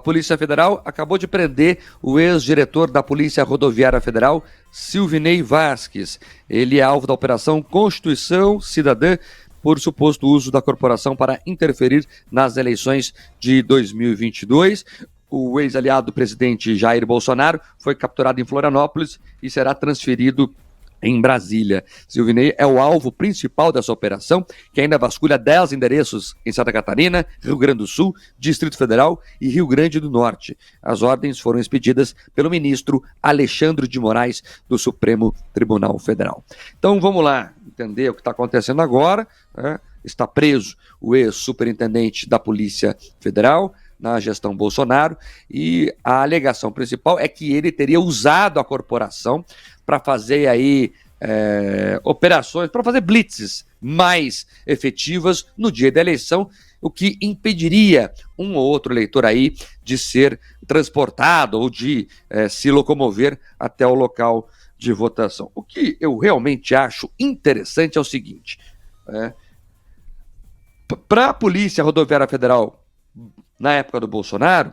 Polícia Federal acabou de prender o ex-diretor da Polícia Rodoviária Federal, Silvinei Vasques. Ele é alvo da Operação Constituição Cidadã por suposto uso da corporação para interferir nas eleições de 2022. O ex-aliado do presidente Jair Bolsonaro foi capturado em Florianópolis e será transferido em Brasília. Silvinei é o alvo principal dessa operação, que ainda vasculha 10 endereços em Santa Catarina, Rio Grande do Sul, Distrito Federal e Rio Grande do Norte. As ordens foram expedidas pelo ministro Alexandre de Moraes, do Supremo Tribunal Federal. Então vamos lá entender o que está acontecendo agora, né? Está preso o ex-superintendente da Polícia Federal na gestão Bolsonaro, e a alegação principal é que ele teria usado a corporação para fazer aí operações, para fazer blitzes mais efetivas no dia da eleição, o que impediria um ou outro eleitor aí de ser transportado ou de se locomover até o local de votação. O que eu realmente acho interessante é o seguinte, para a Polícia Rodoviária Federal, na época do Bolsonaro,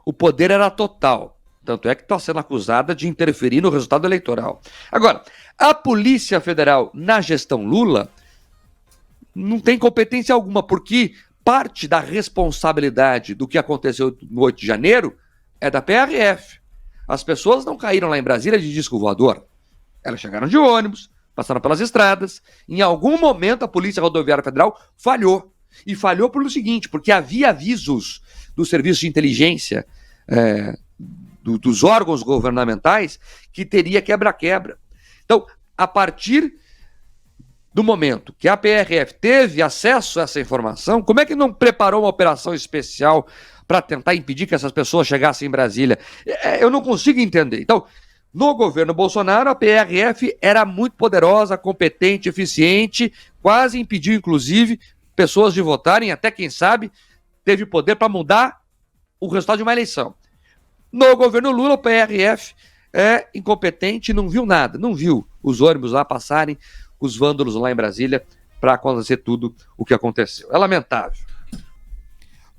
o poder era total. Tanto é que está sendo acusada de interferir no resultado eleitoral. Agora, a Polícia Federal, na gestão Lula, não tem competência alguma, porque parte da responsabilidade do que aconteceu no 8 de janeiro é da PRF. As pessoas não caíram lá em Brasília de disco voador. Elas chegaram de ônibus, passaram pelas estradas. Em algum momento, a Polícia Rodoviária Federal falhou. E falhou pelo seguinte, porque havia avisos do serviço de inteligência dos órgãos governamentais que teria quebra-quebra. Então, a partir do momento que a PRF teve acesso a essa informação, como é que não preparou uma operação especial para tentar impedir que essas pessoas chegassem em Brasília? Eu não consigo entender. Então, no governo Bolsonaro, a PRF era muito poderosa, competente, eficiente, quase impediu, inclusive, pessoas de votarem, até quem sabe, teve poder para mudar o resultado de uma eleição. No governo Lula, o PRF é incompetente e não viu nada, não viu os ônibus lá passarem, os vândalos lá em Brasília, para acontecer tudo o que aconteceu. É lamentável.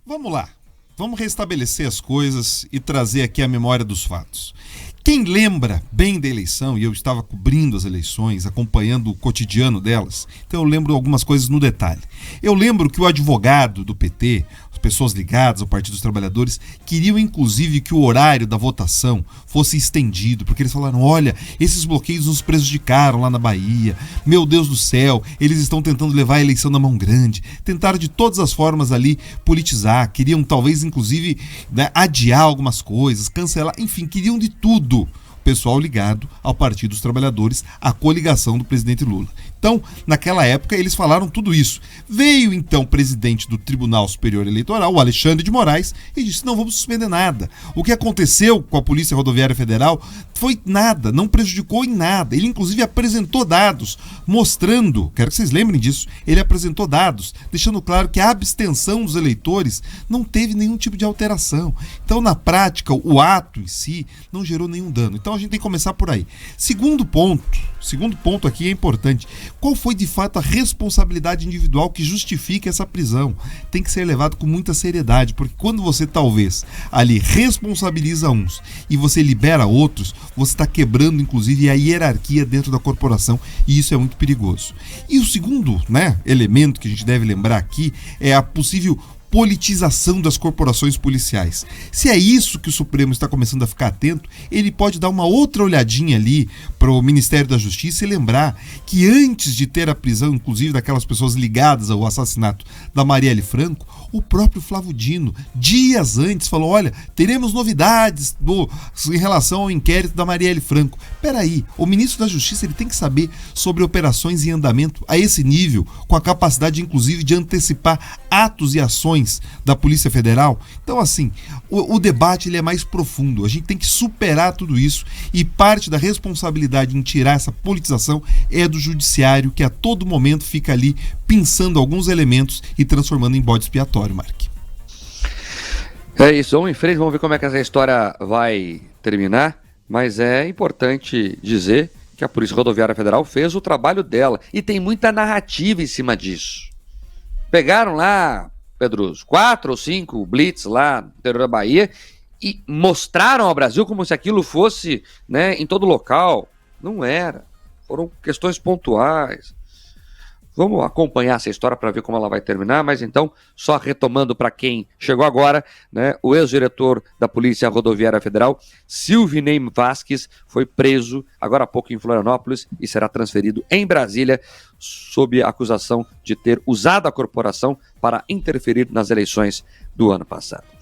Vamos lá, vamos restabelecer as coisas e trazer aqui a memória dos fatos. Quem lembra bem da eleição, e eu estava cobrindo as eleições, acompanhando o cotidiano delas, então eu lembro algumas coisas no detalhe. Eu lembro que o advogado do PT, as pessoas ligadas ao Partido dos Trabalhadores, queriam inclusive que o horário da votação fosse estendido, porque eles falaram, olha, esses bloqueios nos prejudicaram lá na Bahia, meu Deus do céu, eles estão tentando levar a eleição na mão grande, tentaram de todas as formas ali politizar, queriam talvez inclusive, né, adiar algumas coisas, cancelar, enfim, queriam de tudo. Pessoal ligado ao Partido dos Trabalhadores, à coligação do presidente Lula. Então, naquela época, eles falaram tudo isso. Veio, então, o presidente do Tribunal Superior Eleitoral, o Alexandre de Moraes, e disse, não vamos suspender nada. O que aconteceu com a Polícia Rodoviária Federal foi nada, não prejudicou em nada. Ele, inclusive, apresentou dados, mostrando, quero que vocês lembrem disso, ele apresentou dados, deixando claro que a abstenção dos eleitores não teve nenhum tipo de alteração. Então, na prática, o ato em si não gerou nenhum dano. Então, a gente tem que começar por aí. Segundo ponto aqui é importante. Qual foi de fato a responsabilidade individual que justifica essa prisão? Tem que ser levado com muita seriedade, porque quando você talvez ali responsabiliza uns e você libera outros, você está quebrando inclusive a hierarquia dentro da corporação, e isso é muito perigoso. E o segundo, elemento que a gente deve lembrar aqui é a possível politização das corporações policiais. Se é isso que o Supremo está começando a ficar atento, ele pode dar uma outra olhadinha ali para o Ministério da Justiça e lembrar que antes de ter a prisão, inclusive daquelas pessoas ligadas ao assassinato da Marielle Franco, o próprio Flávio Dino, dias antes, falou, olha, teremos novidades em relação ao inquérito da Marielle Franco. Peraí, o ministro da Justiça ele tem que saber sobre operações em andamento a esse nível, com a capacidade, inclusive, de antecipar atos e ações da Polícia Federal. Então, assim, o debate ele é mais profundo. A gente tem que superar tudo isso, e parte da responsabilidade em tirar essa politização é do judiciário, que a todo momento fica ali pensando alguns elementos e transformando em bode expiatório, Mark. É isso, vamos em frente, vamos ver como é que essa história vai terminar, mas é importante dizer que a Polícia Rodoviária Federal fez o trabalho dela, e tem muita narrativa em cima disso. Pegaram lá, Pedroso, 4 ou 5 blitz lá no interior da Bahia e mostraram ao Brasil como se aquilo fosse, né, em todo local. Não era. Foram questões pontuais. Vamos acompanhar essa história para ver como ela vai terminar, mas então, só retomando para quem chegou agora, né, o ex-diretor da Polícia Rodoviária Federal, Silvinei Vasquez, foi preso agora há pouco em Florianópolis e será transferido em Brasília sob a acusação de ter usado a corporação para interferir nas eleições do ano passado.